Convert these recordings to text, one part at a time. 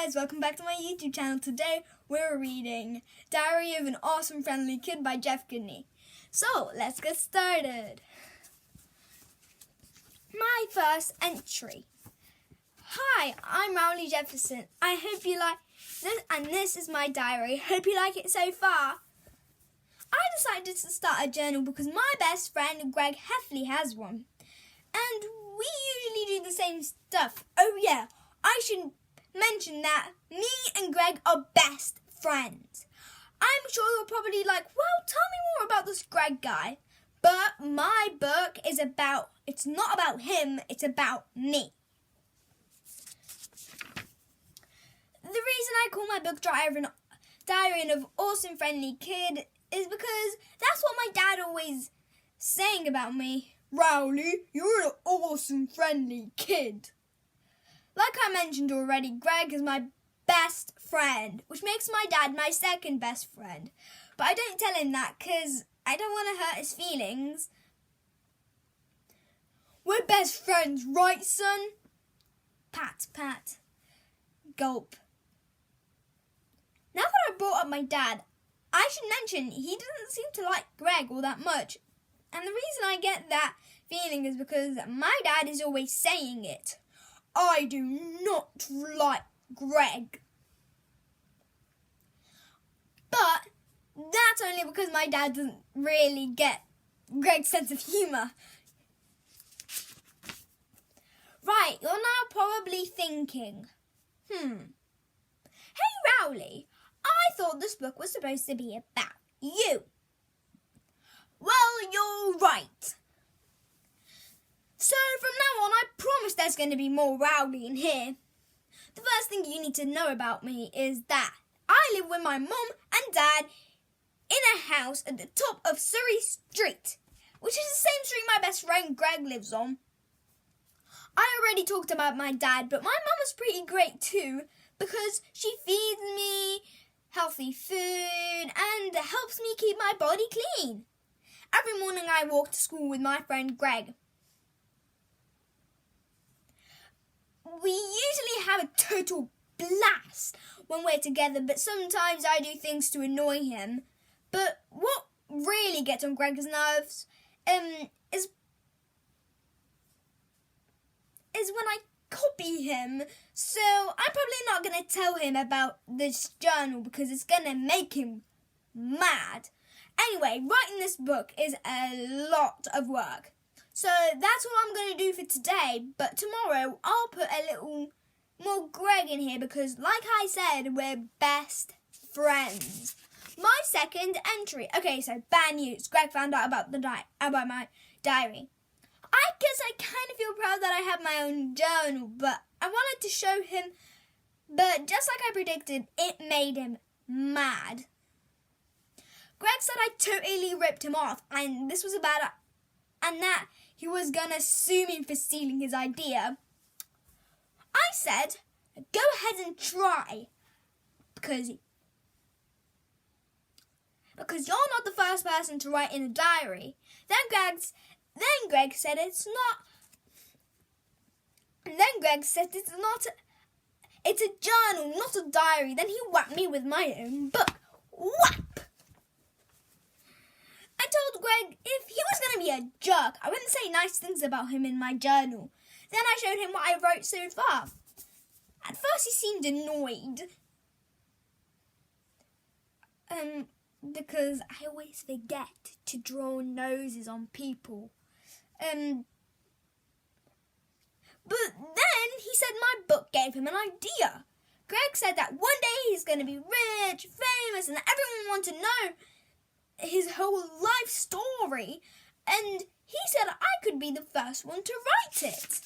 guys, welcome back to my YouTube channel. Today we're reading Diary of an Awesome Friendly Kid by Jeff Goodney. So let's get started. My first entry. Hi, I'm Rowley Jefferson. I hope you like this, and this is my diary. Hope you like it so far. I decided to start a journal because my best friend Greg Heffley has one. And we usually do the same stuff. Oh yeah, I should mention that me and Greg are best friends. I'm sure you're probably like, well, tell me more about this Greg guy. But my book is it's not about him, it's about me. The reason I call my book Diary of an Awesome Friendly Kid is because that's what my dad always saying about me. Rowley, you're an awesome friendly kid. Like I mentioned already, Greg is my best friend, which makes my dad my second best friend. But I don't tell him that because I don't want to hurt his feelings. We're best friends, right, son? Pat, pat. Gulp. Now that I brought up my dad, I should mention he doesn't seem to like Greg all that much. And the reason I get that feeling is because my dad is always saying it. I do not like Greg. But that's only because my dad doesn't really get Greg's sense of humour. Right, you're now probably thinking, Hey Rowley, I thought this book was supposed to be about you. Well, you're right. So from now on, I promise there's going to be more Rowley in here. The first thing you need to know about me is that I live with my mum and dad in a house at the top of Surrey Street, which is the same street my best friend Greg lives on. I already talked about my dad, but my mum is pretty great too because she feeds me healthy food and helps me keep my body clean. Every morning I walk to school with my friend Greg. We usually have a total blast when we're together, but sometimes I do things to annoy him. But what really gets on Greg's nerves is when I copy him. So I'm probably not going to tell him about this journal because it's going to make him mad. Anyway, writing this book is a lot of work. So that's what I'm going to do for today. But tomorrow I'll put a little more Greg in here because, like I said, we're best friends. My second entry. Okay, so bad news. Greg found out about my diary. I guess I kind of feel proud that I have my own journal, but I wanted to show him. But just like I predicted, it made him mad. Greg said I totally ripped him off, and this was and that he was gonna sue me for stealing his idea. I said, go ahead and try, because you're not the first person to write in a diary. Then Greg said it's not. And then Greg said it's not. It's a journal, not a diary. Then he whacked me with my own book. Whap! I told Greg if he was going to be a jerk, I wouldn't say nice things about him in my journal. Then I showed him what I wrote so far. At first he seemed annoyed. Because I always forget to draw noses on people. But then he said my book gave him an idea. Greg said that one day he's going to be rich, famous, and everyone wants to know his whole life story, and he said I could be the first one to write it.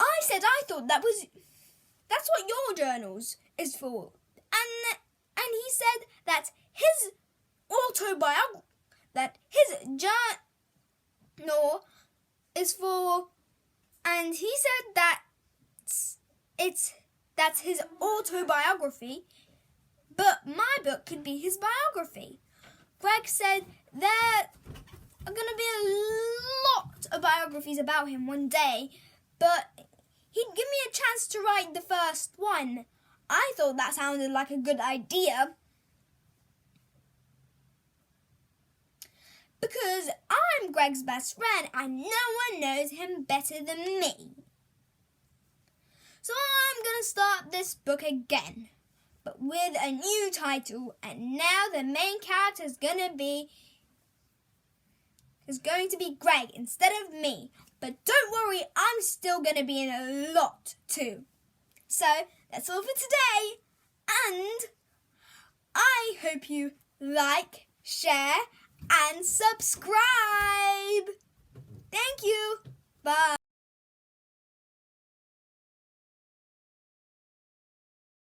I said I thought that's what your journals is for, and he said that his journal is for, and he said that's his autobiography. But my book could be his biography. Greg said there are going to be a lot of biographies about him one day, but he'd give me a chance to write the first one. I thought that sounded like a good idea. Because I'm Greg's best friend and no one knows him better than me. So I'm going to start this book again, but with a new title, and now the main character is going to be Greg instead of me. But don't worry, I'm still going to be in a lot too. So that's all for today, and I hope you like, share and subscribe. Thank you. Bye.